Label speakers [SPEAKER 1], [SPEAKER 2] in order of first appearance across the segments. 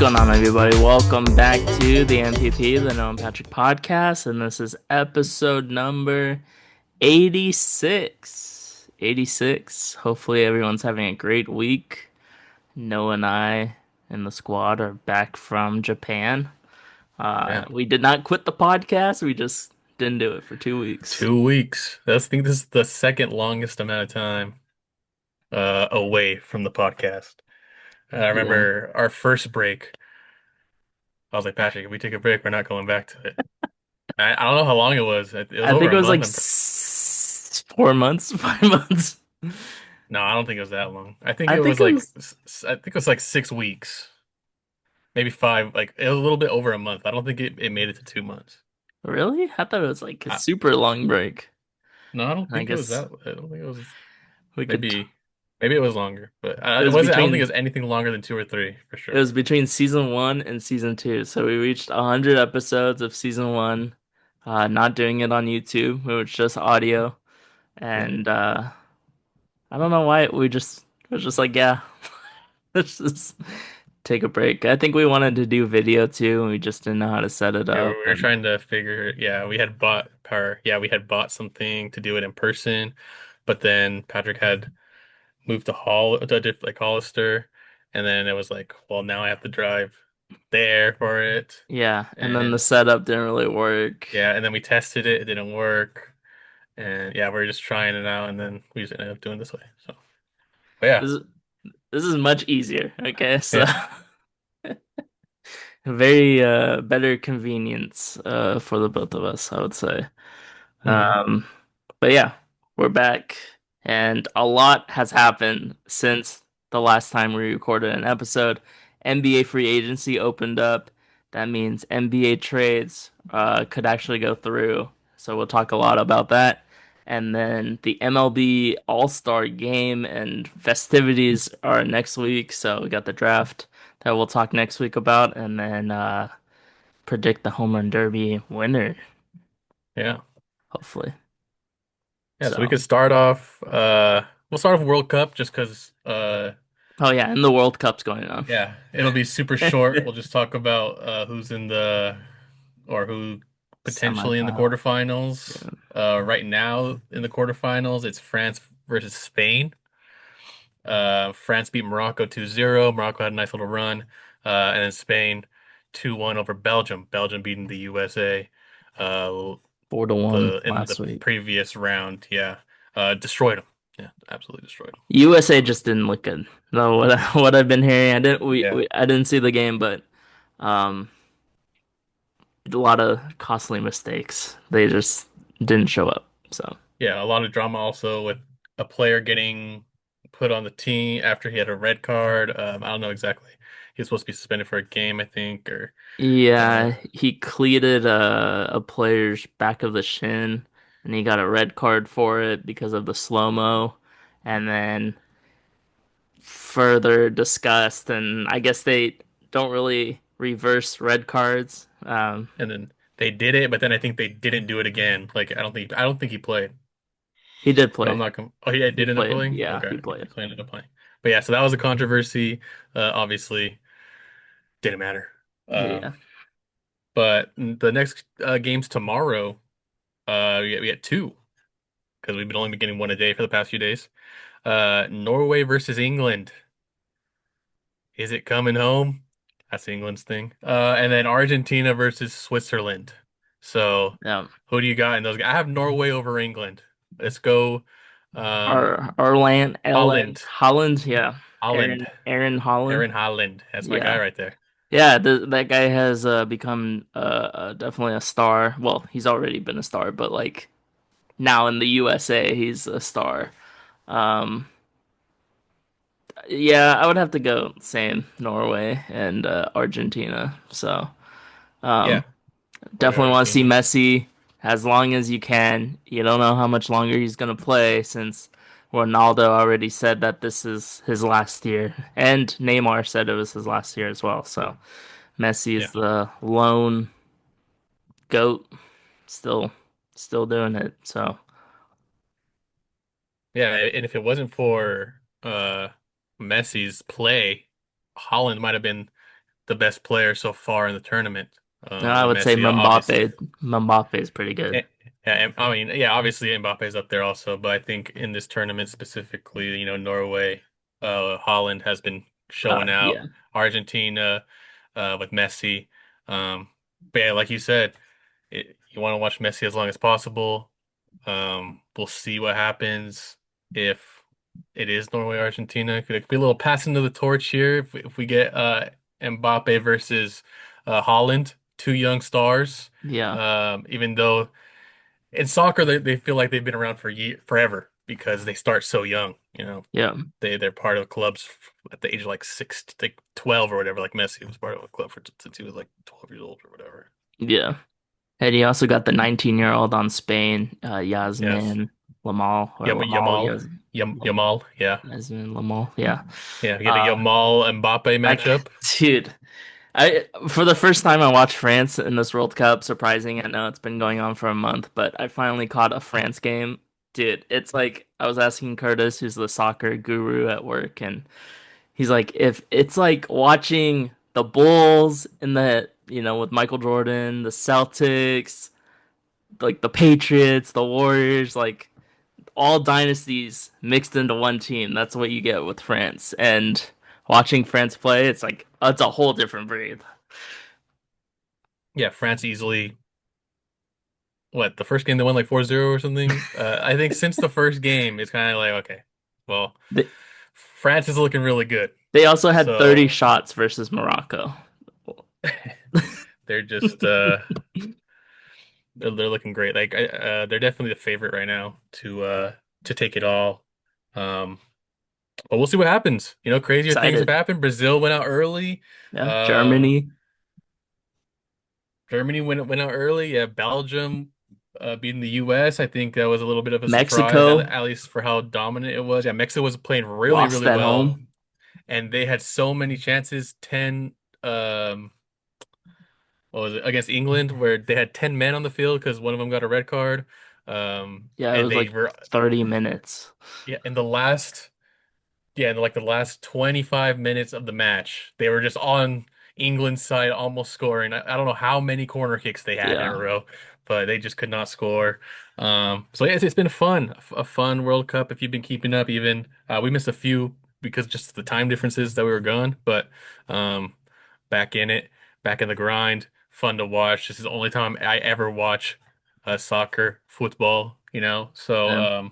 [SPEAKER 1] going on, everybody? Welcome back to the MPP, the Noah and Patrick podcast, and this is episode number 86. 86. Hopefully, everyone's having a great week. Noah and I and the squad are back from Japan.
[SPEAKER 2] Yeah,
[SPEAKER 1] We did not quit the podcast, we just didn't do it for 2 weeks.
[SPEAKER 2] 2 weeks. I think this is the second longest amount of time away from the podcast. I
[SPEAKER 1] Yeah.
[SPEAKER 2] remember our first break. I was like, Patrick, if we take a break, we're not going back to it. I don't know how long it was. It was
[SPEAKER 1] I
[SPEAKER 2] over
[SPEAKER 1] think
[SPEAKER 2] a
[SPEAKER 1] it was
[SPEAKER 2] month.
[SPEAKER 1] like 4 months, 5 months.
[SPEAKER 2] No, I don't think it was that long.
[SPEAKER 1] I think it was.
[SPEAKER 2] I think it was like 6 weeks, maybe five. Like it was a little bit over a month. I don't think it made it to 2 months.
[SPEAKER 1] Really? I thought it was like a
[SPEAKER 2] I,
[SPEAKER 1] super long break.
[SPEAKER 2] no, I don't
[SPEAKER 1] I
[SPEAKER 2] think it was
[SPEAKER 1] guess
[SPEAKER 2] that. I don't think it was.
[SPEAKER 1] we could.
[SPEAKER 2] Maybe it was longer, but
[SPEAKER 1] It
[SPEAKER 2] it
[SPEAKER 1] was
[SPEAKER 2] wasn't. I don't think it
[SPEAKER 1] between
[SPEAKER 2] was anything longer than two or three for
[SPEAKER 1] it
[SPEAKER 2] sure.
[SPEAKER 1] was between season one and season two. So we reached 100 episodes of season one. Not doing it on YouTube. It was just audio,
[SPEAKER 2] Yeah.
[SPEAKER 1] and I don't know why we just it was just like, yeah, let's just take a break. I think we wanted to do video too, and we just didn't know how to set it
[SPEAKER 2] Yeah, we
[SPEAKER 1] up.
[SPEAKER 2] were
[SPEAKER 1] And
[SPEAKER 2] trying to figure, yeah, we had bought power. Yeah, we had bought something to do it in person, but then Patrick had moved to like Hollister, and then it was like, well, now I have to drive there for it.
[SPEAKER 1] yeah, and then the
[SPEAKER 2] And
[SPEAKER 1] setup didn't really work.
[SPEAKER 2] yeah, and then we tested it, it didn't work. And yeah, we are just trying it out, and then we just ended up doing this way. So, but yeah,
[SPEAKER 1] This is this is much easier. Okay, so
[SPEAKER 2] yeah.
[SPEAKER 1] very better convenience for the both of us, I would say.
[SPEAKER 2] Hmm.
[SPEAKER 1] Um, but yeah, we're back, and a lot has happened since the last time we recorded an episode. NBA free agency opened up. That means NBA trades could actually go through. So we'll talk a lot about that. And then the MLB All-Star game and festivities are next week. So we got the draft that we'll talk next week about, and then predict the home run derby winner,
[SPEAKER 2] Yeah.
[SPEAKER 1] hopefully.
[SPEAKER 2] Yeah, so we
[SPEAKER 1] So.
[SPEAKER 2] could start off we'll start off World Cup just because
[SPEAKER 1] Oh yeah, and the World Cup's going on.
[SPEAKER 2] yeah, it'll be super short. We'll just talk about who's in the or who potentially in the
[SPEAKER 1] Semifinal.
[SPEAKER 2] quarterfinals.
[SPEAKER 1] Yeah.
[SPEAKER 2] Right now in the quarterfinals, it's France versus Spain. France beat Morocco 2-0. Morocco had a nice little run. And then Spain 2-1 over Belgium. Belgium beating the USA
[SPEAKER 1] Four to one
[SPEAKER 2] the in the
[SPEAKER 1] last week.
[SPEAKER 2] previous round. Yeah. Destroyed them. Yeah, absolutely destroyed them.
[SPEAKER 1] USA just didn't look good. No, what I've been hearing,
[SPEAKER 2] Yeah.
[SPEAKER 1] I didn't see the game, but um, a lot of costly mistakes. They just didn't show up. So
[SPEAKER 2] Yeah, a lot of drama also with a player getting put on the team after he had a red card. I don't know exactly. He was supposed to be suspended for a game, I think, or uh,
[SPEAKER 1] yeah, he cleated a player's back of the shin, and he got a red card for it because of the slow-mo, and then further discussed, and I guess they don't really reverse red cards.
[SPEAKER 2] and then they did it, but then I think they didn't do it again. Like I don't think he played.
[SPEAKER 1] He did
[SPEAKER 2] But I'm
[SPEAKER 1] play.
[SPEAKER 2] not oh yeah,
[SPEAKER 1] He
[SPEAKER 2] did end up
[SPEAKER 1] played.
[SPEAKER 2] playing?
[SPEAKER 1] Yeah,
[SPEAKER 2] Okay.
[SPEAKER 1] he played.
[SPEAKER 2] So he ended up playing. But yeah, so that was a controversy. Obviously didn't matter.
[SPEAKER 1] Yeah.
[SPEAKER 2] But the next games tomorrow, we had two because we've been only been getting one a day for the past few days. Norway versus England. Is it coming home? That's England's thing. And then Argentina versus Switzerland. So
[SPEAKER 1] Yeah.
[SPEAKER 2] who do you got in those? I have Norway over England. Let's go.
[SPEAKER 1] Arland, Ellen,
[SPEAKER 2] Holland.
[SPEAKER 1] Holland. Yeah.
[SPEAKER 2] Holland.
[SPEAKER 1] Aaron Holland.
[SPEAKER 2] Aaron Holland. That's my guy
[SPEAKER 1] Yeah.
[SPEAKER 2] right there.
[SPEAKER 1] Yeah, that guy has become definitely a star. Well, he's already been a star, but like now in the USA, he's a star. Um, yeah, I would have to go same Norway and Argentina. So,
[SPEAKER 2] Yeah.
[SPEAKER 1] um,
[SPEAKER 2] I got
[SPEAKER 1] definitely want to see
[SPEAKER 2] Argentina.
[SPEAKER 1] Messi as long as you can. You don't know how much longer he's gonna play since Ronaldo already said that this is his last year, and Neymar said it was his last year as well. So Messi
[SPEAKER 2] Yeah.
[SPEAKER 1] is the lone GOAT, still still doing it. So
[SPEAKER 2] Yeah. And if it wasn't for Messi's play, Holland might have been the best player so far in the tournament.
[SPEAKER 1] No, I would say
[SPEAKER 2] Messi, obviously.
[SPEAKER 1] Mbappe. Mbappe is pretty good.
[SPEAKER 2] Eh, Yeah, I mean, yeah, obviously Mbappe's up there also, but I think in this tournament specifically, Norway, Holland has been showing out.
[SPEAKER 1] Yeah,
[SPEAKER 2] Argentina, with Messi. Um, but yeah, like you said, you want to watch Messi as long as possible. We'll see what happens if it is Norway, Argentina. Could be a little passing of the torch here if we get Mbappe versus Holland, two young stars.
[SPEAKER 1] yeah,
[SPEAKER 2] Even though in soccer they feel like they've been around for forever because they start so young.
[SPEAKER 1] yeah,
[SPEAKER 2] They're part of clubs at the age of like 12 or whatever. Like Messi was part of a club since he was like 12 years old or whatever.
[SPEAKER 1] yeah. And you also got the 19-year-old on Spain,
[SPEAKER 2] Yes.
[SPEAKER 1] Yasmin Lamal or Lamal
[SPEAKER 2] Yamal, Yamal, yeah.
[SPEAKER 1] Yasmin Lamal. Yeah.
[SPEAKER 2] Yeah, you get a
[SPEAKER 1] Uh,
[SPEAKER 2] Yamal Mbappe
[SPEAKER 1] I
[SPEAKER 2] matchup.
[SPEAKER 1] dude, I for the first time I watched France in this World Cup. Surprising, I know it's been going on for a month, but I finally caught a France game. Dude, it's like I was asking Curtis, who's the soccer guru at work, and he's like, if it's like watching the Bulls in the, with Michael Jordan, the Celtics, like the Patriots, the Warriors, like all dynasties mixed into one team. That's what you get with France. And watching France play, it's like it's a whole different breed.
[SPEAKER 2] Yeah, France easily, what, the first game they won like 4-0 or something? I think since the first game, it's kind of like, okay, well,
[SPEAKER 1] They,
[SPEAKER 2] France is looking really good.
[SPEAKER 1] they also had 30
[SPEAKER 2] So
[SPEAKER 1] shots versus Morocco.
[SPEAKER 2] they're just they're looking great. Like they're definitely the favorite right now to take it all. Um, but we'll see what happens. Crazier things have
[SPEAKER 1] Excited.
[SPEAKER 2] happened. Brazil went out early.
[SPEAKER 1] Yeah.
[SPEAKER 2] Um,
[SPEAKER 1] Germany,
[SPEAKER 2] Germany went out early. Yeah, Belgium beating the U.S. I think that was a little bit of a surprise,
[SPEAKER 1] Mexico
[SPEAKER 2] at least for how dominant it was. Yeah, Mexico was playing really,
[SPEAKER 1] lost
[SPEAKER 2] really
[SPEAKER 1] at
[SPEAKER 2] well,
[SPEAKER 1] home.
[SPEAKER 2] and they had so many chances. 10, what was it, against England, where they had 10 men on the field because one of them got a red card.
[SPEAKER 1] Yeah, it
[SPEAKER 2] And
[SPEAKER 1] was
[SPEAKER 2] they
[SPEAKER 1] like
[SPEAKER 2] were,
[SPEAKER 1] 30 minutes.
[SPEAKER 2] yeah, in like the last 25 minutes of the match, they were just on England's side, almost scoring. I don't know how many corner kicks they had in a
[SPEAKER 1] Yeah.
[SPEAKER 2] row, but they just could not score. So yeah, it's been fun, a fun World Cup if you've been keeping up. Even we missed a few because just the time differences that we were gone, but um, back in it, back in the grind, fun to watch. This is the only time I ever watch soccer, football. So
[SPEAKER 1] Yeah.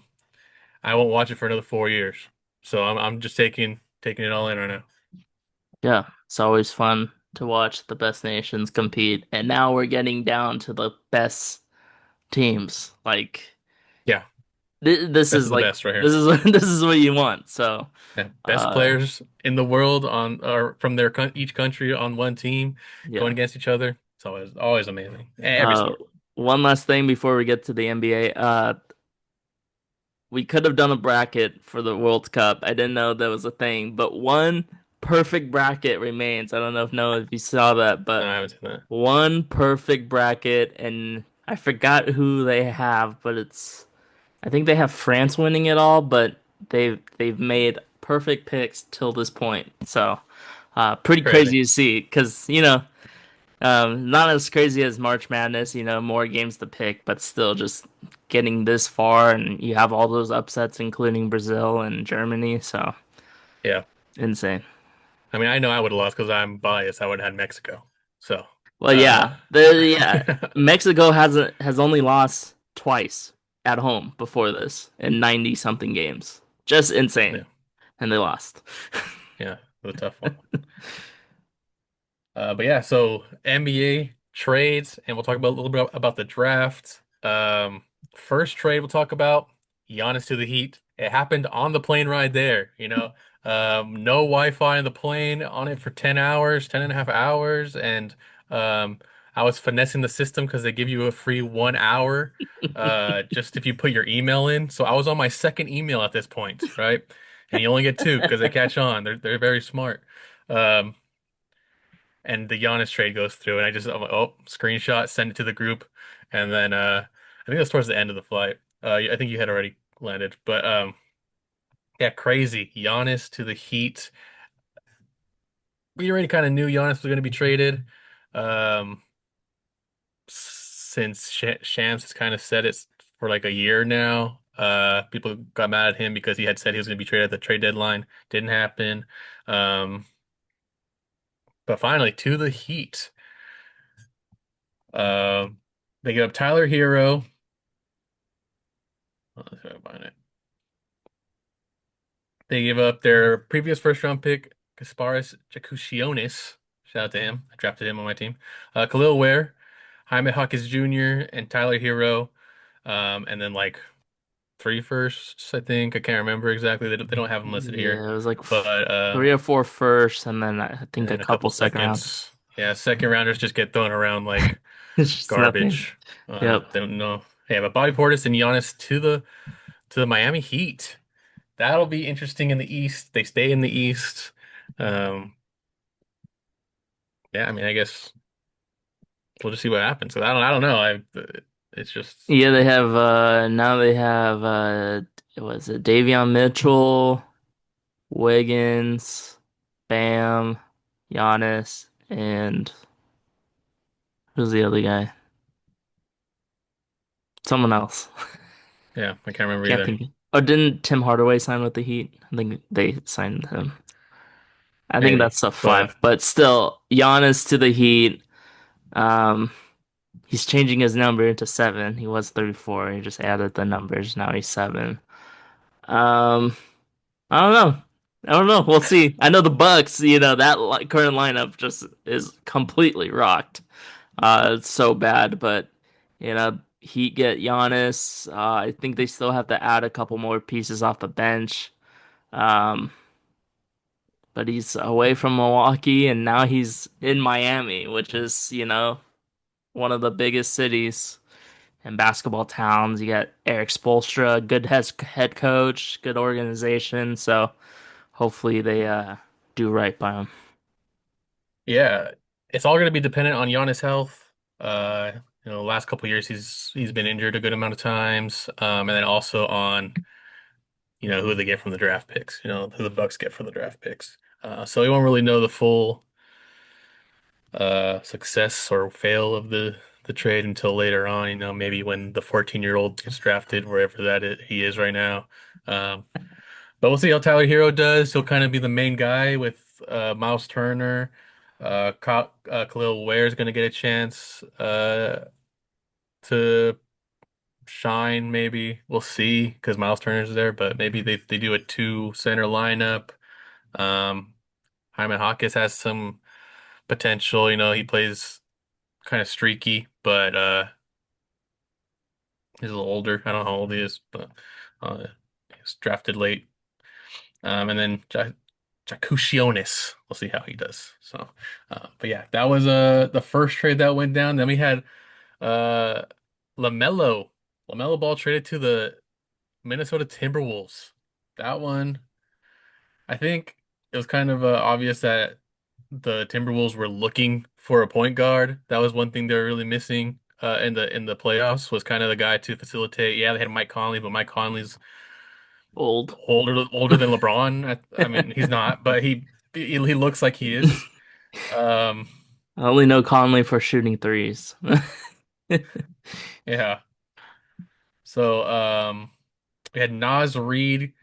[SPEAKER 2] I won't watch it for another 4 years. So I'm just taking it all in right now.
[SPEAKER 1] Yeah. It's always fun to watch the best nations compete. And now we're getting down to the best teams. Like
[SPEAKER 2] Yeah,
[SPEAKER 1] this
[SPEAKER 2] best
[SPEAKER 1] is
[SPEAKER 2] of the
[SPEAKER 1] like
[SPEAKER 2] best right
[SPEAKER 1] this
[SPEAKER 2] here.
[SPEAKER 1] is this is what you want. So,
[SPEAKER 2] Yeah, best
[SPEAKER 1] uh
[SPEAKER 2] players in the world on or from each country on one team going
[SPEAKER 1] yeah.
[SPEAKER 2] against each other. It's always amazing. Every
[SPEAKER 1] Uh
[SPEAKER 2] sport.
[SPEAKER 1] One last thing before we get to the NBA. We could have done a bracket for the World Cup. I didn't know that was a thing, but one perfect bracket remains. I don't know if Noah, if you saw that,
[SPEAKER 2] No,
[SPEAKER 1] but
[SPEAKER 2] I haven't seen that.
[SPEAKER 1] one perfect bracket, and I forgot who they have, but I think they have France winning it all, but they've made perfect picks till this point. So, pretty
[SPEAKER 2] Crazy.
[SPEAKER 1] crazy to see because not as crazy as March Madness, more games to pick, but still just getting this far, and you have all those upsets, including Brazil and Germany. So
[SPEAKER 2] Yeah.
[SPEAKER 1] insane.
[SPEAKER 2] I mean, I know I would have lost because I'm biased. I would have had Mexico. So,
[SPEAKER 1] Well,
[SPEAKER 2] uh,
[SPEAKER 1] yeah, Mexico has only lost twice at home before this in 90 something games. Just insane,
[SPEAKER 2] yeah,
[SPEAKER 1] and they lost.
[SPEAKER 2] yeah, it was a tough one. But yeah, so NBA trades, and we'll talk about a little bit about the draft. First trade we'll talk about Giannis to the Heat. It happened on the plane ride there, no Wi-Fi on the plane, on it for 10 hours, 10 and a half hours, and um, I was finessing the system because they give you a free 1 hour just if you put your email in. So I was on my second email at this point, right? And you only get two because they catch on. They're very smart. Um, and the Giannis trade goes through, and I'm like, oh, screenshot, send it to the group, and then I think that's towards the end of the flight. I think you had already landed, but yeah, crazy. Giannis to the Heat. we already kind of knew Giannis was going to be traded. Um, since Shams has kind of said it for like a year now. People got mad at him because he had said he was going to be traded at the trade deadline. Didn't happen. Um, but finally, to the Heat. Um, they give up Tyler Hero. Oh, let's try to find it. They gave up their previous first round pick, Kasparis Jakušionis. Shout out to him. I drafted him on my team. Khalil Ware, Jaime Hawkins Jr., and Tyler Hero. And then like three firsts, I think. I can't remember exactly. They don't have them listed here.
[SPEAKER 1] Yeah, it was like
[SPEAKER 2] But
[SPEAKER 1] three or four firsts, and then I think a
[SPEAKER 2] and a couple
[SPEAKER 1] couple second rounders.
[SPEAKER 2] seconds. Yeah, second rounders just get thrown around like
[SPEAKER 1] It's just nothing.
[SPEAKER 2] garbage.
[SPEAKER 1] Yep.
[SPEAKER 2] They don't know. Yeah, but Bobby Portis and Giannis to the Miami Heat. That'll be interesting in the East. They stay in the East. Um, yeah, I mean, I guess we'll just see what happens. I don't know. It's just
[SPEAKER 1] Yeah, they have now they have was it Davion Mitchell, Wiggins, Bam, Giannis, and who's the other guy? Someone else.
[SPEAKER 2] yeah, I can't remember
[SPEAKER 1] Can't
[SPEAKER 2] either.
[SPEAKER 1] think. Oh, didn't Tim Hardaway sign with the Heat? I think they signed him. I think
[SPEAKER 2] Maybe,
[SPEAKER 1] that's the
[SPEAKER 2] but
[SPEAKER 1] five, but still, Giannis to the Heat. Um, he's changing his number into seven. He was 34. He just added the numbers. Now he's seven. Um, I don't know. I don't know. We'll see. I know the Bucks. That current lineup just is completely rocked. It's so bad, but Heat get Giannis. I think they still have to add a couple more pieces off the bench. Um, but he's away from Milwaukee, and now he's in Miami, which is one of the biggest cities and basketball towns. You got Eric Spoelstra, good head coach, good organization. So hopefully they do right by him.
[SPEAKER 2] yeah, it's all going to be dependent on Giannis' health. Last couple of years he's been injured a good amount of times. And then also on who they get from the draft picks. Who the Bucks get from the draft picks. So we won't really know the full success or fail of the trade until later on. Maybe when the 14-year-old gets drafted, wherever he is right now. Um, but we'll see how Tyler Hero does. He'll kind of be the main guy with Miles Turner. Khalil Ware is going to get a chance to shine, maybe. We'll see because Miles Turner's there, but maybe they do a two center lineup. Um, Hyman Hawkins has some potential. He plays kind of streaky, but he's a little older. I don't know how old he is, but he was drafted late. And then Jakušionis. We'll see how he does. So, but yeah, that was the first trade that went down. Then we had uh LaMelo. LaMelo Ball traded to the Minnesota Timberwolves. That one, I think it was kind of obvious that the Timberwolves were looking for a point guard. That was one thing they were really missing in the playoffs was kind of the guy to facilitate. Yeah, they had Mike Conley, but Mike Conley's
[SPEAKER 1] Old.
[SPEAKER 2] older than LeBron. I mean, he's not, but he looks like he is. Um,
[SPEAKER 1] I only know Conley for shooting threes.
[SPEAKER 2] yeah. So we had Nas Reed.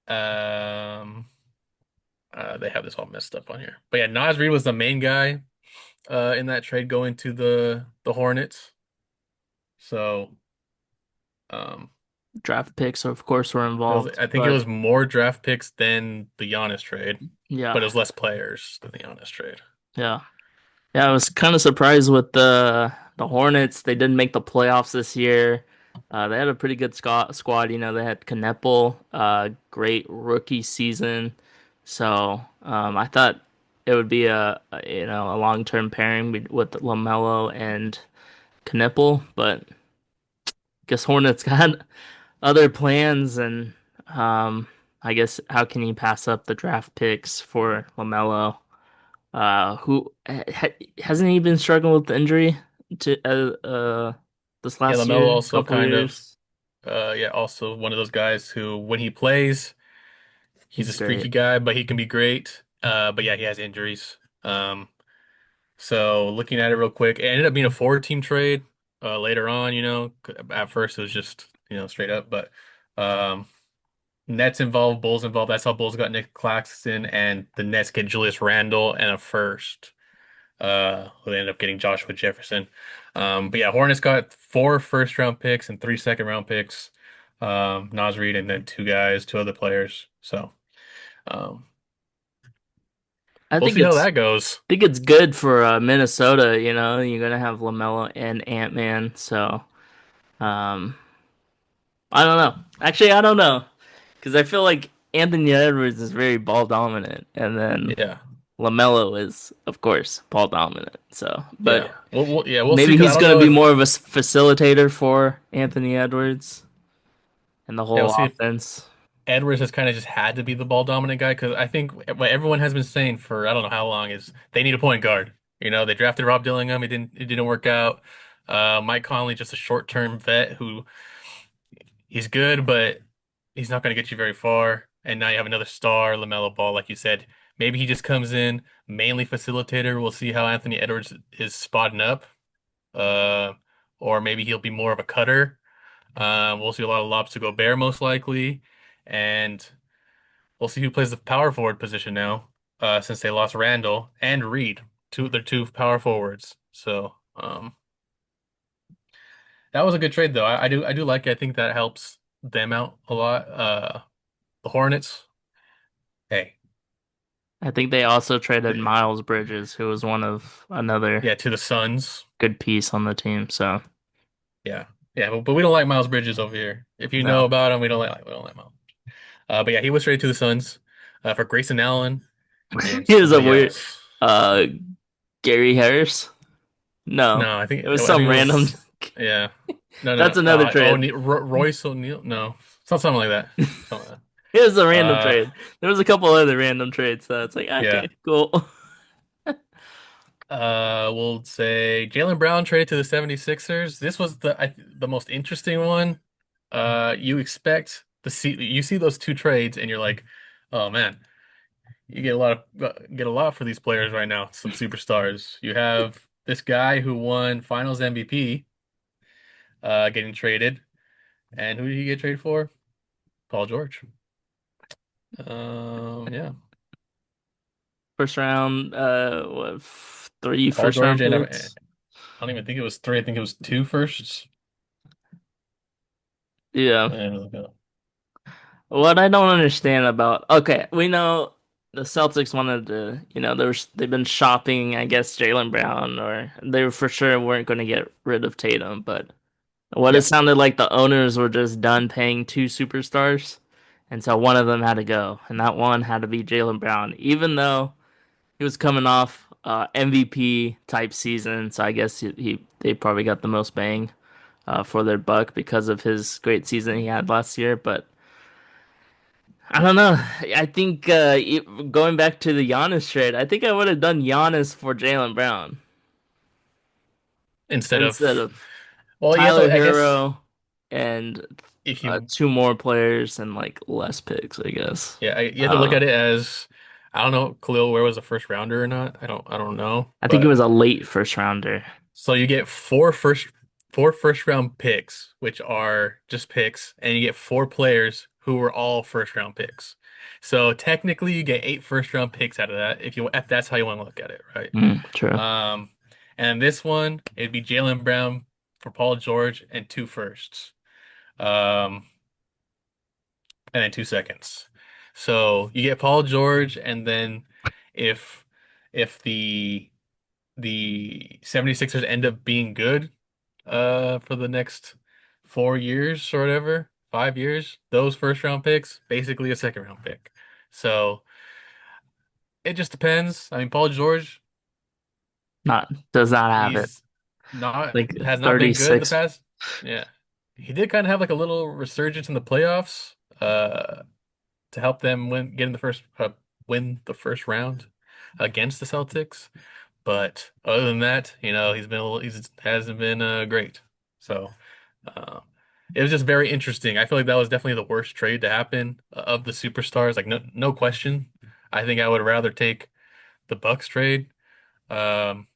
[SPEAKER 2] Um, they have this all messed up on here, but yeah, Nas Reed was the main guy in that trade going to the Hornets. So um,
[SPEAKER 1] Draft picks, of course, were involved,
[SPEAKER 2] I think it
[SPEAKER 1] but
[SPEAKER 2] was more draft picks than the Giannis trade, but
[SPEAKER 1] yeah,
[SPEAKER 2] it was less players than the Giannis trade.
[SPEAKER 1] yeah. Yeah, I was kind of surprised with the Hornets. They didn't make the playoffs this year. They had a pretty good squad. They had Knepel, great rookie season. So I thought it would be a long-term pairing with LaMelo and Knepel, but guess Hornets got other plans, and I guess how can you pass up the draft picks for LaMelo? Who hasn't he been struggling with the injury to this
[SPEAKER 2] Yeah,
[SPEAKER 1] last
[SPEAKER 2] LaMelo
[SPEAKER 1] year,
[SPEAKER 2] also
[SPEAKER 1] couple
[SPEAKER 2] kind of
[SPEAKER 1] years?
[SPEAKER 2] yeah, also one of those guys who when he plays, He's a
[SPEAKER 1] He's
[SPEAKER 2] streaky
[SPEAKER 1] great.
[SPEAKER 2] guy, but he can be great. But yeah, he has injuries. So looking at it real quick, it ended up being a four-team trade later on, At first it was just, straight up, but um Nets involved, Bulls involved. That's how Bulls got Nick Claxton, and the Nets get Julius Randle and a first. Who they ended up getting Joshua Jefferson. But yeah, Hornets got four first round picks and three second round picks. Naz Reid and then two other players. So um,
[SPEAKER 1] I
[SPEAKER 2] we'll
[SPEAKER 1] think
[SPEAKER 2] see how
[SPEAKER 1] it's
[SPEAKER 2] that goes.
[SPEAKER 1] think it's good for Minnesota. You know, you're gonna have LaMelo and Ant-Man, so um, I don't know. Actually, I don't know because I feel like Anthony Edwards is very ball dominant, and then
[SPEAKER 2] Yeah,
[SPEAKER 1] LaMelo is, of course, ball dominant. So, but
[SPEAKER 2] yeah. We'll see
[SPEAKER 1] maybe
[SPEAKER 2] because I
[SPEAKER 1] he's
[SPEAKER 2] don't
[SPEAKER 1] gonna
[SPEAKER 2] know
[SPEAKER 1] be
[SPEAKER 2] if
[SPEAKER 1] more of a facilitator for Anthony Edwards and the
[SPEAKER 2] yeah, we'll
[SPEAKER 1] whole
[SPEAKER 2] see if
[SPEAKER 1] offense.
[SPEAKER 2] Edwards has kind of just had to be the ball dominant guy because I think what everyone has been saying for I don't know how long is they need a point guard. They drafted Rob Dillingham. It didn't work out. Mike Conley, just a short-term vet who he's good, but he's not going to get you very far. And now you have another star, LaMelo Ball, like you said. Maybe he just comes in mainly facilitator. We'll see how Anthony Edwards is spotting up. Uh, or maybe he'll be more of a cutter. We'll see a lot of lobs to Gobert most likely, and we'll see who plays the power forward position now. Since they lost Randall and Reed, their two power forwards. So, that was a good trade though. I do like it. I think that helps them out a lot. The Hornets. Hey,
[SPEAKER 1] I think they also traded
[SPEAKER 2] the,
[SPEAKER 1] Miles Bridges, who was one of another
[SPEAKER 2] yeah, to the Suns.
[SPEAKER 1] good piece on the team. So,
[SPEAKER 2] Yeah, yeah, but we don't like Miles Bridges over here. If you know
[SPEAKER 1] no,
[SPEAKER 2] about him, we don't like Miles. But yeah, he was traded to the Suns for Grayson Allen and
[SPEAKER 1] he was a
[SPEAKER 2] somebody
[SPEAKER 1] weird
[SPEAKER 2] else.
[SPEAKER 1] uh Gary Harris. No,
[SPEAKER 2] No, I think
[SPEAKER 1] it was
[SPEAKER 2] I think
[SPEAKER 1] some
[SPEAKER 2] it
[SPEAKER 1] random.
[SPEAKER 2] was yeah. No, no,
[SPEAKER 1] That's another trade.
[SPEAKER 2] Royce O'Neal. No, something like that. Something like
[SPEAKER 1] It was a
[SPEAKER 2] that.
[SPEAKER 1] random trade. There was a couple other random trades, so it's like
[SPEAKER 2] Yeah.
[SPEAKER 1] okay, cool.
[SPEAKER 2] We'll say Jaylen Brown traded to the 76ers. This was the most interesting one. You see those two trades and you're like, oh man, you get a lot for these players right now. Some superstars. You have this guy who won Finals MVP, getting traded, and who did he get traded for? Paul George. Yeah,
[SPEAKER 1] First round, three
[SPEAKER 2] Paul
[SPEAKER 1] first
[SPEAKER 2] George,
[SPEAKER 1] round
[SPEAKER 2] and I
[SPEAKER 1] picks.
[SPEAKER 2] don't even think it was three. I think it was two firsts.
[SPEAKER 1] Yeah.
[SPEAKER 2] And
[SPEAKER 1] What I don't understand about okay, we know the Celtics wanted to, they've been shopping, I guess, Jaylen Brown, or they for sure weren't going to get rid of Tatum, but what it
[SPEAKER 2] yeah,
[SPEAKER 1] sounded like the owners were just done paying two superstars, and so one of them had to go, and that one had to be Jaylen Brown, even though he was coming off MVP type season, so I guess they probably got the most bang for their buck because of his great season he had last year, but. I don't know. I think going back to the Giannis trade, I think I would have done Giannis for Jaylen Brown
[SPEAKER 2] instead
[SPEAKER 1] instead
[SPEAKER 2] of
[SPEAKER 1] of
[SPEAKER 2] well, you have
[SPEAKER 1] Tyler
[SPEAKER 2] to. I guess
[SPEAKER 1] Hero and
[SPEAKER 2] if you
[SPEAKER 1] two more players and like less picks, I guess.
[SPEAKER 2] yeah, you have to look
[SPEAKER 1] Uh,
[SPEAKER 2] at it as I don't know, Khalil Ware was a first rounder or not. I don't know,
[SPEAKER 1] I think it
[SPEAKER 2] but
[SPEAKER 1] was a late first rounder.
[SPEAKER 2] so you get four first round picks, which are just picks, and you get four players who were all first round picks. So technically, you get eight first round picks out of that if that's how you want to look at it, right?
[SPEAKER 1] True.
[SPEAKER 2] Um, and this one it'd be Jaylen Brown for Paul George and two firsts, um, and then 2 seconds. So you get Paul George, and then if if the 76ers end up being good for the next 4 years or whatever, 5 years, those first round picks, basically a second round pick. So it just depends. I mean, Paul George,
[SPEAKER 1] Not does not have it.
[SPEAKER 2] he's not
[SPEAKER 1] Like
[SPEAKER 2] has not been good in the
[SPEAKER 1] 36.
[SPEAKER 2] past. Yeah. He did kind of have like a little resurgence in the playoffs, to help them win the first round against the Celtics. But other than that, he's hasn't been great. So, uh, it was just very interesting. I feel like that was definitely the worst trade to happen of the superstars. Like no question. I think I would rather take the Bucks trade. Um,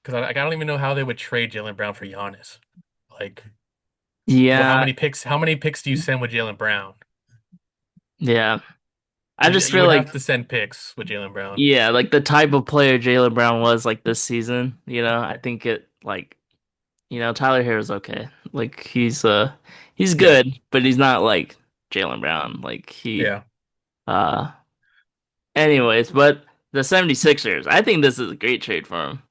[SPEAKER 2] because I don't even know how they would trade Jaylen Brown for Giannis. Like, well,
[SPEAKER 1] Yeah,
[SPEAKER 2] how many picks do you send with Jaylen Brown?
[SPEAKER 1] yeah. I just
[SPEAKER 2] You
[SPEAKER 1] feel
[SPEAKER 2] would
[SPEAKER 1] like
[SPEAKER 2] have to send picks with Jaylen Brown.
[SPEAKER 1] yeah, like the type of player Jaylen Brown was like this season, I think it like Tyler Herro's okay. Like he's
[SPEAKER 2] Yeah,
[SPEAKER 1] good, but he's not like Jaylen Brown. Like he
[SPEAKER 2] yeah.
[SPEAKER 1] uh anyways, but the 76ers, I think this is a great trade for them.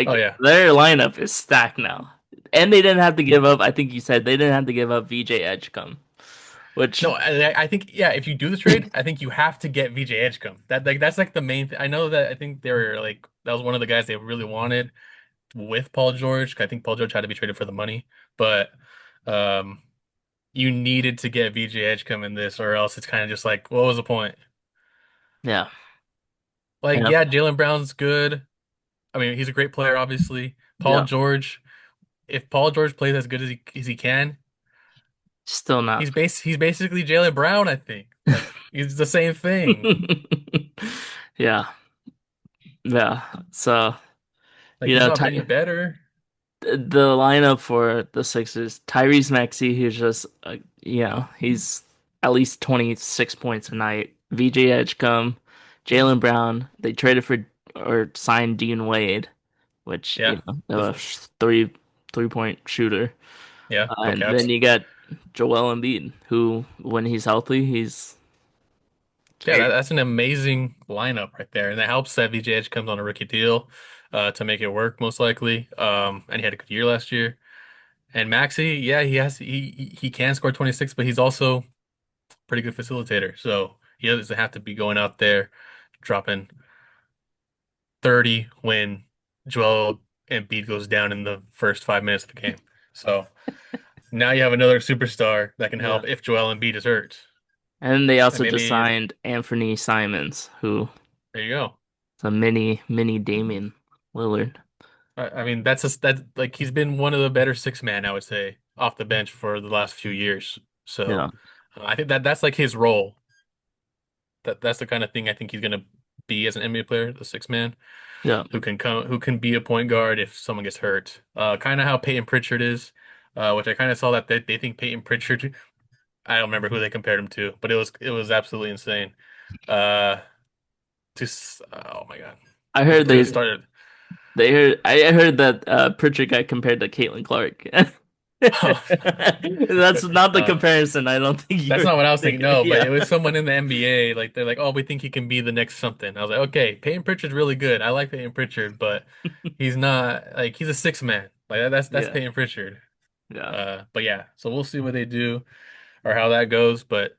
[SPEAKER 2] Oh
[SPEAKER 1] Like
[SPEAKER 2] yeah.
[SPEAKER 1] their lineup is stacked now. And they didn't have to give up, I think you said they didn't have to give up VJ Edgecombe, which
[SPEAKER 2] No, I think yeah. If you do the trade, I think you have to get VJ Edgecombe. That's like the main thing. I know that I think they were like that was one of the guys they really wanted with Paul George. I think Paul George had to be traded for the money, but um, you needed to get VJ Edgecombe in this, or else it's kind of just like, what was the point?
[SPEAKER 1] yeah.
[SPEAKER 2] Like,
[SPEAKER 1] Yeah.
[SPEAKER 2] yeah, Jaylen Brown's good. I mean, he's a great player, obviously. Paul
[SPEAKER 1] Yeah.
[SPEAKER 2] George, if Paul George plays as good as he can,
[SPEAKER 1] Still not.
[SPEAKER 2] he's basically Jaylen Brown, I think. Like, he's the same thing.
[SPEAKER 1] Yeah. Yeah. So,
[SPEAKER 2] Like, he's not
[SPEAKER 1] Ty
[SPEAKER 2] any better.
[SPEAKER 1] the lineup for the Sixers, Tyrese Maxey, who's just, he's at least 26 points a night. VJ Edgecombe, Jaylen Brown. They traded for or signed Dean Wade, which,
[SPEAKER 2] Yeah.
[SPEAKER 1] a
[SPEAKER 2] This-
[SPEAKER 1] three-point shooter.
[SPEAKER 2] Yeah, no
[SPEAKER 1] And then
[SPEAKER 2] caps.
[SPEAKER 1] you got Joel Embiid, who, when he's healthy, he's
[SPEAKER 2] Yeah,
[SPEAKER 1] very,
[SPEAKER 2] that's an amazing lineup right there. And that helps that VJH comes on a rookie deal to make it work, most likely. And he had a good year last year. And Maxi, yeah, he can score 26, but he's also a pretty good facilitator. So he doesn't have to be going out there dropping 30 when Joel Embiid goes down in the first 5 minutes of the game. So now you have another superstar that can
[SPEAKER 1] yeah.
[SPEAKER 2] help if Joel Embiid is hurt.
[SPEAKER 1] And they
[SPEAKER 2] And
[SPEAKER 1] also just
[SPEAKER 2] maybe
[SPEAKER 1] signed Anthony Simons, who
[SPEAKER 2] there you go.
[SPEAKER 1] is a mini Damian Lillard.
[SPEAKER 2] I mean, that like he's been one of the better six man, I would say, off the bench for the last few years. So
[SPEAKER 1] Yeah,
[SPEAKER 2] I think that's like his role. That's the kind of thing I think he's gonna be as an NBA player, the six man
[SPEAKER 1] yeah,
[SPEAKER 2] who can be a point guard if someone gets hurt. Kind of how Peyton Pritchard is, which I kind of saw that they think Peyton Pritchard. I don't remember who they compared him to, but it was absolutely insane. Uh, oh my God,
[SPEAKER 1] I
[SPEAKER 2] this
[SPEAKER 1] heard
[SPEAKER 2] player started.
[SPEAKER 1] I heard that Pritchard got compared to Caitlin Clark. That's not the
[SPEAKER 2] Uh,
[SPEAKER 1] comparison. I don't think
[SPEAKER 2] That's
[SPEAKER 1] you're
[SPEAKER 2] not what I was thinking.
[SPEAKER 1] thinking.
[SPEAKER 2] No, but
[SPEAKER 1] Yeah,
[SPEAKER 2] it was someone in the NBA. Like they're like, oh, we think he can be the next something. I was like, okay, Peyton Pritchard's really good. I like Peyton Pritchard, but he's not like he's a six man. Like that's
[SPEAKER 1] yeah,
[SPEAKER 2] Peyton Pritchard.
[SPEAKER 1] yeah.
[SPEAKER 2] But yeah, so we'll see what they do or how that goes. But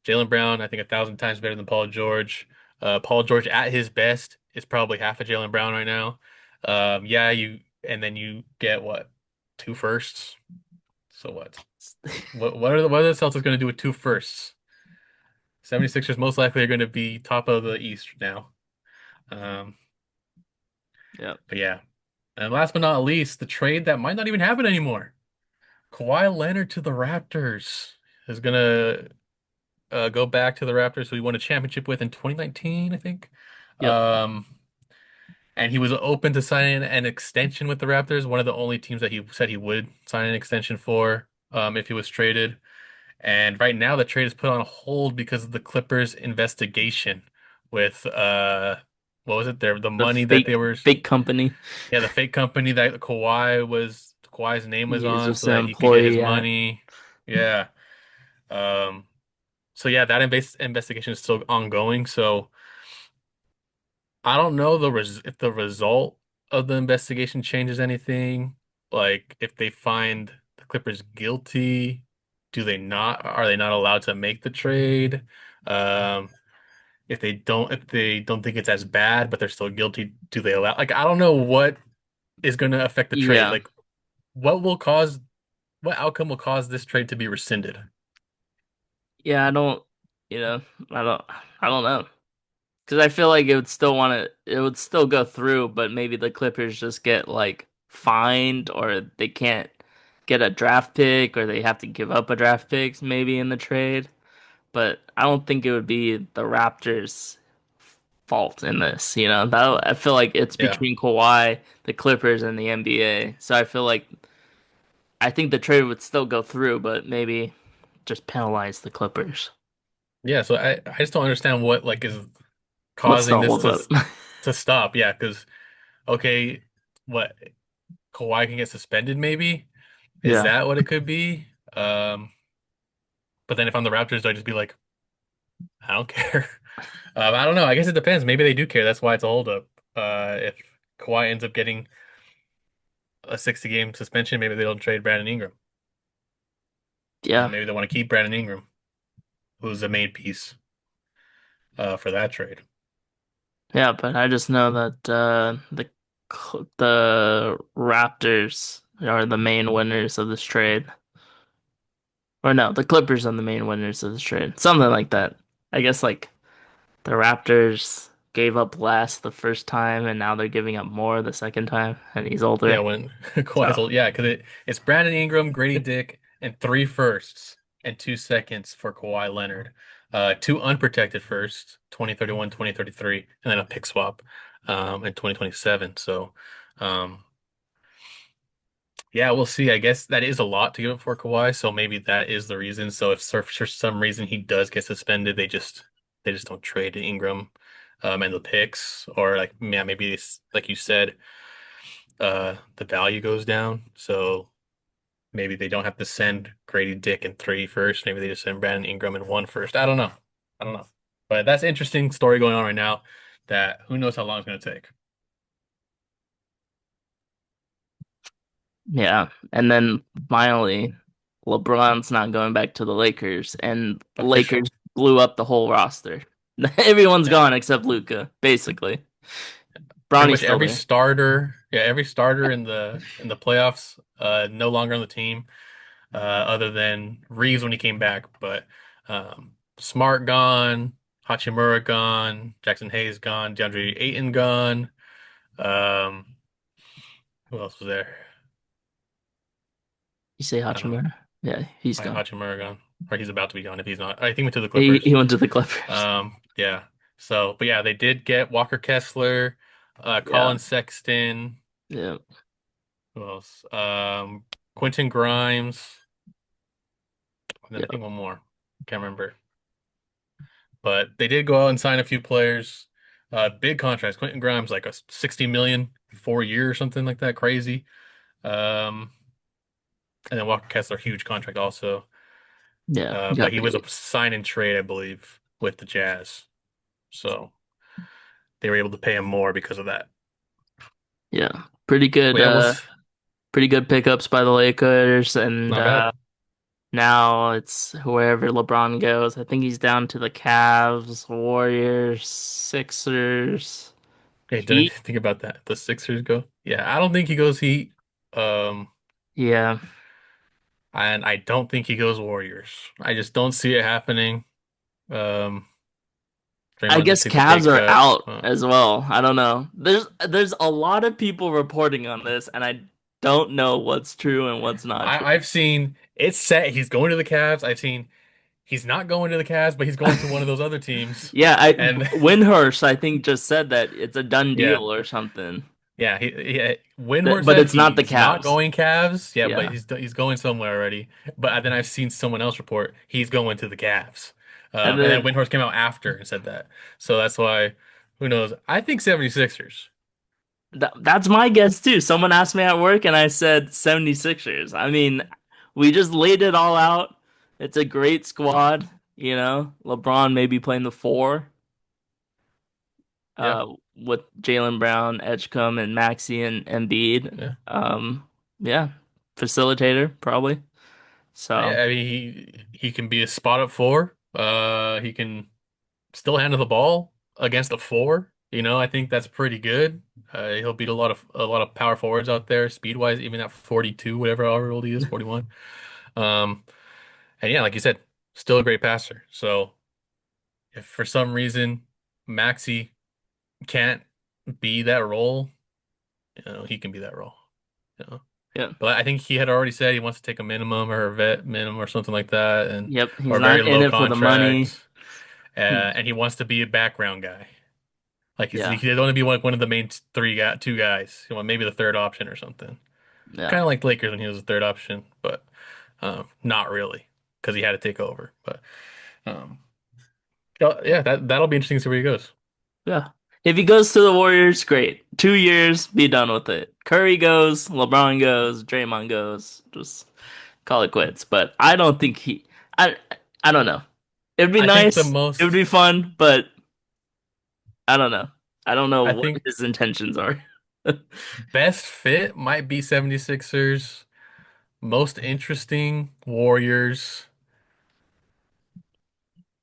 [SPEAKER 2] Jaylen Brown, I think 1,000 times better than Paul George. Paul George at his best is probably half of Jaylen Brown right now. Yeah, and then you get what, two firsts. So what? What are the Celtics going to do with two firsts? 76ers most likely are going to be top of the East now. Um,
[SPEAKER 1] Yeah.
[SPEAKER 2] but yeah. And last but not least, the trade that might not even happen anymore. Kawhi Leonard to the Raptors is going to go back to the Raptors who he won a championship with in 2019, I think.
[SPEAKER 1] Yep.
[SPEAKER 2] Um, and he was open to signing an extension with the Raptors, one of the only teams that he said he would sign an extension for if he was traded. And right now the trade is put on hold because of the Clippers investigation with what was it there? The
[SPEAKER 1] The
[SPEAKER 2] money that they were
[SPEAKER 1] fake company
[SPEAKER 2] yeah, the fake company that Kawhi's name was
[SPEAKER 1] he is
[SPEAKER 2] on
[SPEAKER 1] just
[SPEAKER 2] so
[SPEAKER 1] an
[SPEAKER 2] that he could get his
[SPEAKER 1] employee at.
[SPEAKER 2] money. Yeah. Um so yeah, that investigation is still ongoing. So I don't know if the result of the investigation changes anything. Like if they find the Clippers guilty, do they not are they not allowed to make the trade? Um, if they don't think it's as bad, but they're still guilty, do they allow like I don't know what is going to affect the trade.
[SPEAKER 1] Yeah.
[SPEAKER 2] Like what outcome will cause this trade to be rescinded?
[SPEAKER 1] Yeah, I don't, you know, I don't, I don't know. Because I feel like it would still go through, but maybe the Clippers just get like fined or they can't. get a draft pick or they have to give up a draft pick maybe in the trade. But I don't think it would be the Raptors' fault in this. I feel like it's
[SPEAKER 2] Yeah.
[SPEAKER 1] between Kawhi, the Clippers, and the NBA. So I think the trade would still go through, but maybe just penalize the Clippers.
[SPEAKER 2] Yeah, so I just don't understand what like is
[SPEAKER 1] What's the
[SPEAKER 2] causing this
[SPEAKER 1] holdup?
[SPEAKER 2] to stop. Yeah, because okay, what Kawhi can get suspended maybe? Is
[SPEAKER 1] Yeah,
[SPEAKER 2] that what it could be? But then if I'm the Raptors, I'd just be like, I don't care. I don't know. I guess it depends. Maybe they do care. That's why it's a holdup. If Kawhi ends up getting a 60 game suspension, maybe they don't trade Brandon Ingram.
[SPEAKER 1] yeah,
[SPEAKER 2] Maybe they want to keep Brandon Ingram, who's the main piece for that trade.
[SPEAKER 1] yeah. But I just know that the Raptors are the main winners of this trade. Or no, the Clippers are the main winners of this trade. Something like that. I guess like the Raptors gave up less the first time and now they're giving up more the second time and he's
[SPEAKER 2] Yeah,
[SPEAKER 1] older.
[SPEAKER 2] when Kawhi's
[SPEAKER 1] So,
[SPEAKER 2] old, yeah, because it's Brandon Ingram, Grady Dick, and three firsts and 2 seconds for Kawhi Leonard. Two unprotected firsts, 2031, 2033, and then a pick swap in 2027. So yeah, we'll see. I guess that is a lot to give up for Kawhi, so maybe that is the reason. So if for some reason he does get suspended, they just don't trade Ingram and the picks, or like yeah, maybe it's like you said, the value goes down. So maybe they don't have to send Grady Dick in three first. Maybe they just send Brandon Ingram in one first. I don't know. I don't know. But that's an interesting story going on right now that who knows how long it's going to take.
[SPEAKER 1] yeah. And then finally, LeBron's not going back to the Lakers and
[SPEAKER 2] Official.
[SPEAKER 1] Lakers blew up the whole roster. Everyone's
[SPEAKER 2] Yeah.
[SPEAKER 1] gone except Luca, basically.
[SPEAKER 2] Pretty
[SPEAKER 1] Bronny's
[SPEAKER 2] much
[SPEAKER 1] still
[SPEAKER 2] every
[SPEAKER 1] there.
[SPEAKER 2] starter, yeah, every starter in the playoffs, no longer on the team, other than Reeves when he came back. But Smart gone, Hachimura gone, Jackson Hayes gone, DeAndre Ayton gone. Um, who else was there?
[SPEAKER 1] You say
[SPEAKER 2] Um,
[SPEAKER 1] Hachimura? Yeah, he's gone.
[SPEAKER 2] Hachimura gone, or he's about to be gone if he's not. I think he went to the
[SPEAKER 1] He
[SPEAKER 2] Clippers.
[SPEAKER 1] went to the Clippers.
[SPEAKER 2] Yeah. So, but yeah, they did get Walker Kessler,
[SPEAKER 1] Yeah,
[SPEAKER 2] Colin Sexton.
[SPEAKER 1] yeah,
[SPEAKER 2] Who else? Quentin Grimes, and then I
[SPEAKER 1] yeah,
[SPEAKER 2] think one more. Can't remember. But they did go out and sign a few players. Big contracts. Quentin Grimes, like a 60 million 4 year or something like that. Crazy. Um, and then Walker Kessler, huge contract also.
[SPEAKER 1] yeah. He
[SPEAKER 2] But
[SPEAKER 1] got
[SPEAKER 2] he was a
[SPEAKER 1] paid.
[SPEAKER 2] sign and trade, I believe, with the Jazz. So they were able to pay him more because of that.
[SPEAKER 1] Yeah, pretty good.
[SPEAKER 2] But yeah,
[SPEAKER 1] Pretty good pickups by the Lakers, and
[SPEAKER 2] not bad.
[SPEAKER 1] now it's wherever LeBron goes. I think he's down to the Cavs, Warriors, Sixers,
[SPEAKER 2] Hey, didn't
[SPEAKER 1] Heat.
[SPEAKER 2] think about that. The Sixers go. Yeah, I don't think he goes Heat. Um,
[SPEAKER 1] Yeah,
[SPEAKER 2] and I don't think he goes Warriors. I just don't see it happening. Um,
[SPEAKER 1] I
[SPEAKER 2] Draymond just
[SPEAKER 1] guess
[SPEAKER 2] takes a pay
[SPEAKER 1] Cavs are
[SPEAKER 2] cut.
[SPEAKER 1] out as well. I don't know. There's a lot of people reporting on this, and I don't know what's true and what's not true.
[SPEAKER 2] I've seen it's set. He's going to the Cavs. I've seen he's not going to the Cavs, but he's going to one of those other teams.
[SPEAKER 1] Yeah,
[SPEAKER 2] And
[SPEAKER 1] Windhorst I think just said that it's a done
[SPEAKER 2] yeah,
[SPEAKER 1] deal or something.
[SPEAKER 2] yeah. Windhorst
[SPEAKER 1] But
[SPEAKER 2] said
[SPEAKER 1] it's not the
[SPEAKER 2] he's not
[SPEAKER 1] Cavs.
[SPEAKER 2] going Cavs. Yeah, but
[SPEAKER 1] Yeah.
[SPEAKER 2] he's going somewhere already. But then I've seen someone else report he's going to the Cavs.
[SPEAKER 1] And
[SPEAKER 2] And then
[SPEAKER 1] then
[SPEAKER 2] Windhorst came out after and said that. So that's why, who knows? I think 76ers.
[SPEAKER 1] that's my guess too. Someone asked me at work and I said 76ers. I mean, we just laid it all out. It's a great squad, LeBron maybe playing the four,
[SPEAKER 2] Yeah,
[SPEAKER 1] uh, with Jaylen Brown, Edgecombe, and Maxey and Embiid.
[SPEAKER 2] yeah.
[SPEAKER 1] Yeah, facilitator probably. So
[SPEAKER 2] I mean, he can be a spot up four. He can still handle the ball against a four. I think that's pretty good. He'll beat a lot of power forwards out there, speed wise, even at 42, whatever however old he is, 41. Um, and yeah, like you said, still a great passer. So if for some reason Maxi can't be that role, he can be that role. You know?
[SPEAKER 1] Yep.
[SPEAKER 2] But I think he had already said he wants to take a minimum or a vet minimum or something like that, and
[SPEAKER 1] Yep. He's
[SPEAKER 2] or a very
[SPEAKER 1] not in
[SPEAKER 2] low
[SPEAKER 1] it for the money.
[SPEAKER 2] contract. And he wants to be a background guy. Like
[SPEAKER 1] Yeah.
[SPEAKER 2] he doesn't want to be like one of the main two guys. He want maybe the third option or something.
[SPEAKER 1] Yeah.
[SPEAKER 2] Kind of like Lakers when he was the third option, but not really because he had to take over. But um, yeah, that'll be interesting to see where he goes.
[SPEAKER 1] Yeah. If he goes to the Warriors, great. 2 years, be done with it. Curry goes, LeBron goes, Draymond goes. Just call it quits. But I don't think I I don't know. It'd be
[SPEAKER 2] I think the
[SPEAKER 1] nice. It would
[SPEAKER 2] most
[SPEAKER 1] be fun, but I don't know. I don't know
[SPEAKER 2] I
[SPEAKER 1] what
[SPEAKER 2] think
[SPEAKER 1] his intentions are.
[SPEAKER 2] best fit might be 76ers. Most interesting Warriors.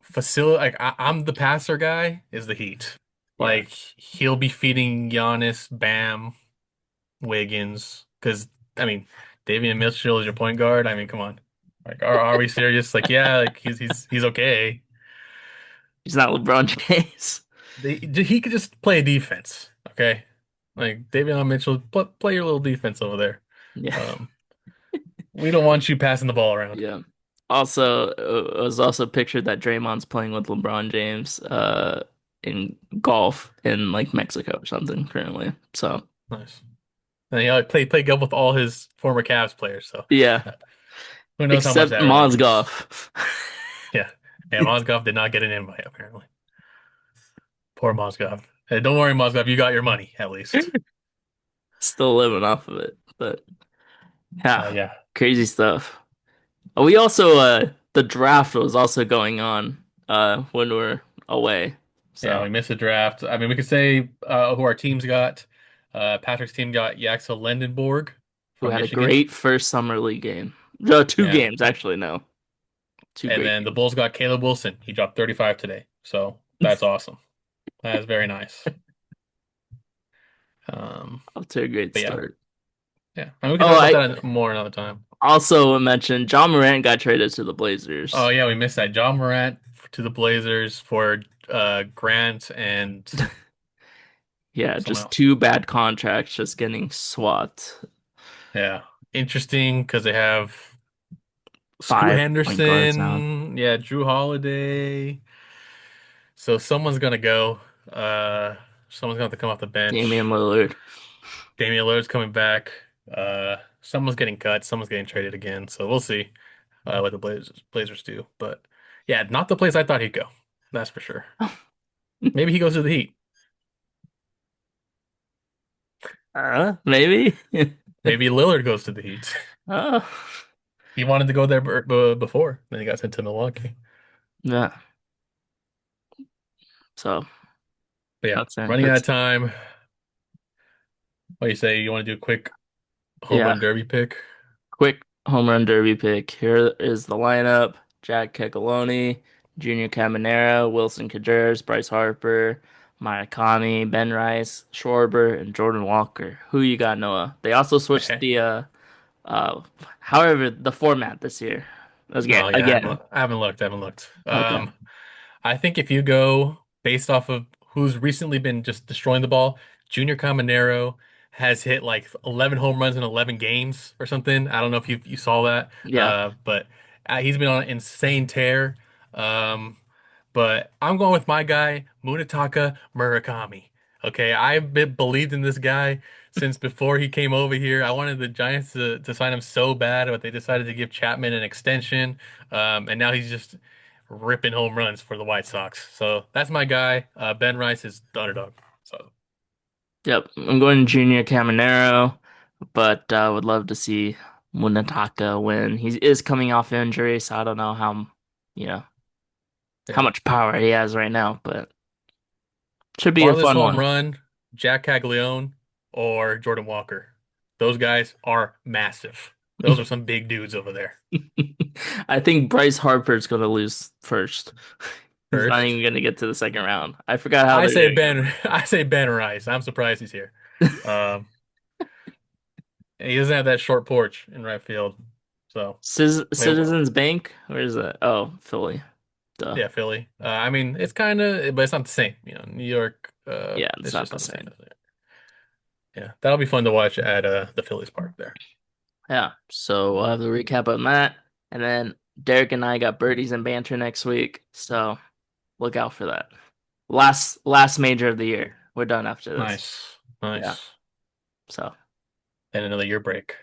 [SPEAKER 2] Facility like I'm the passer guy is the Heat.
[SPEAKER 1] Yeah.
[SPEAKER 2] Like he'll be feeding Giannis, Bam, Wiggins. Because I mean, Davion Mitchell is your point guard. I mean, come on. Like, are we serious? Like, yeah, like he's okay.
[SPEAKER 1] He's not LeBron James.
[SPEAKER 2] He could just play defense, okay? Like Davion Mitchell, play your little defense over there.
[SPEAKER 1] Yeah.
[SPEAKER 2] Um, we don't want you passing the ball around.
[SPEAKER 1] Yeah. Also, it was also pictured that Draymond's playing with LeBron James in golf in like Mexico or something currently. So,
[SPEAKER 2] Nice. And he like, played golf with all his former Cavs players, so
[SPEAKER 1] yeah.
[SPEAKER 2] uh, who knows how much
[SPEAKER 1] Except
[SPEAKER 2] that really means.
[SPEAKER 1] Mozgov.
[SPEAKER 2] Yeah, yeah. Mozgov did not get an invite apparently. Poor Mozgov. Hey, don't worry, Mozgov. You got your money at least.
[SPEAKER 1] Still living off of it. But yeah,
[SPEAKER 2] Yeah,
[SPEAKER 1] crazy stuff. We also the draft was also going on when we were away.
[SPEAKER 2] yeah.
[SPEAKER 1] So
[SPEAKER 2] We missed the draft. I mean, we could say who our teams got. Patrick's team got Yaxel Lendenborg
[SPEAKER 1] who
[SPEAKER 2] from
[SPEAKER 1] had a
[SPEAKER 2] Michigan,
[SPEAKER 1] great first summer league game. No, two
[SPEAKER 2] yeah,
[SPEAKER 1] games actually, no. Two
[SPEAKER 2] and
[SPEAKER 1] great
[SPEAKER 2] then the
[SPEAKER 1] games.
[SPEAKER 2] Bulls got Caleb Wilson. He dropped 35 today, so that's awesome. That is very nice. Um,
[SPEAKER 1] Off to a great
[SPEAKER 2] but yeah,
[SPEAKER 1] start.
[SPEAKER 2] yeah. And we can
[SPEAKER 1] Oh,
[SPEAKER 2] talk about
[SPEAKER 1] I
[SPEAKER 2] that more another time.
[SPEAKER 1] also mentioned John Morant got traded to the
[SPEAKER 2] Oh
[SPEAKER 1] Blazers.
[SPEAKER 2] yeah, we missed that. John Morant to the Blazers for Grant and
[SPEAKER 1] Yeah,
[SPEAKER 2] someone
[SPEAKER 1] just
[SPEAKER 2] else.
[SPEAKER 1] two bad contracts just getting swapped.
[SPEAKER 2] Yeah. Interesting because they have Scoot
[SPEAKER 1] 5 point guards now.
[SPEAKER 2] Henderson, yeah, Drew Holiday. So someone's gonna go. Someone's gonna have to come off the
[SPEAKER 1] Damian
[SPEAKER 2] bench.
[SPEAKER 1] Lillard.
[SPEAKER 2] Damian Lillard's coming back. Someone's getting cut. Someone's getting traded again. So we'll see what the Blazers do. But yeah, not the place I thought he'd go. That's for sure. Maybe he goes to the Heat.
[SPEAKER 1] Maybe.
[SPEAKER 2] Maybe Lillard goes to the Heat.
[SPEAKER 1] Oh,
[SPEAKER 2] He wanted to go there before. Then he got sent to Milwaukee.
[SPEAKER 1] yeah. So
[SPEAKER 2] But yeah,
[SPEAKER 1] that's it.
[SPEAKER 2] running out of
[SPEAKER 1] That's
[SPEAKER 2] time. What do you say? You want to do a quick home
[SPEAKER 1] yeah.
[SPEAKER 2] run derby pick?
[SPEAKER 1] Quick home run derby pick. Here is the lineup: Jack Kekiloni, Junior Caminero, Wilson Contreras, Bryce Harper, Murakami, Ben Rice, Schwarber, and Jordan Walker. Who you got, Noah? They also switched
[SPEAKER 2] Okay.
[SPEAKER 1] the uh, however, the format this year. Again,
[SPEAKER 2] Oh yeah,
[SPEAKER 1] again.
[SPEAKER 2] I haven't looked. I haven't looked.
[SPEAKER 1] Okay.
[SPEAKER 2] I think if you go based off of who's recently been just destroying the ball, Junior Caminero has hit like 11 home runs in 11 games or something. I don't know if you saw that,
[SPEAKER 1] Yeah.
[SPEAKER 2] but he's been on an insane tear. Um, but I'm going with my guy, Munetaka Murakami. Okay, I've been believed in this guy since before he came over here. I wanted the Giants to sign him so bad, but they decided to give Chapman an extension. And now he's just ripping home runs for the White Sox. So that's my guy. Ben Rice is the underdog. So
[SPEAKER 1] Yep. I'm going Junior Caminero, but would love to see Munataka win. He is coming off injury, so I don't know you know, how
[SPEAKER 2] yeah,
[SPEAKER 1] much power he has right now, but should be a
[SPEAKER 2] farthest
[SPEAKER 1] fun
[SPEAKER 2] home
[SPEAKER 1] one.
[SPEAKER 2] run, Jack Caglione or Jordan Walker. Those guys are massive. Those are some big dudes over there.
[SPEAKER 1] I think Bryce Harper's gonna lose first. He's not
[SPEAKER 2] First.
[SPEAKER 1] even gonna get to the second round. I forgot how
[SPEAKER 2] I
[SPEAKER 1] they're
[SPEAKER 2] say
[SPEAKER 1] doing
[SPEAKER 2] Ben. I say Ben Rice. I'm surprised he's here.
[SPEAKER 1] it.
[SPEAKER 2] Um, he doesn't have that short porch in right field. So, wait,
[SPEAKER 1] Citizens Bank? Where is that? Oh, Philly. Duh.
[SPEAKER 2] yeah, Philly. I mean, it's kind of, but it's not the same. You know, New York.
[SPEAKER 1] Yeah, it's
[SPEAKER 2] It's
[SPEAKER 1] not
[SPEAKER 2] just
[SPEAKER 1] the
[SPEAKER 2] not the same.
[SPEAKER 1] same.
[SPEAKER 2] Yeah, that'll be fun to watch at the Phillies park there.
[SPEAKER 1] Yeah. So we'll have the recap on that. And then Derek and I got birdies and banter next week. So look out for that. Last major of the year. We're done after this.
[SPEAKER 2] Nice.
[SPEAKER 1] Yeah.
[SPEAKER 2] Nice.
[SPEAKER 1] So
[SPEAKER 2] And another year break.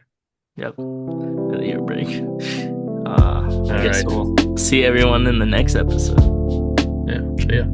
[SPEAKER 1] yep. The year break. I
[SPEAKER 2] All
[SPEAKER 1] guess
[SPEAKER 2] right.
[SPEAKER 1] we'll see everyone in the next episode.
[SPEAKER 2] Yeah. See ya.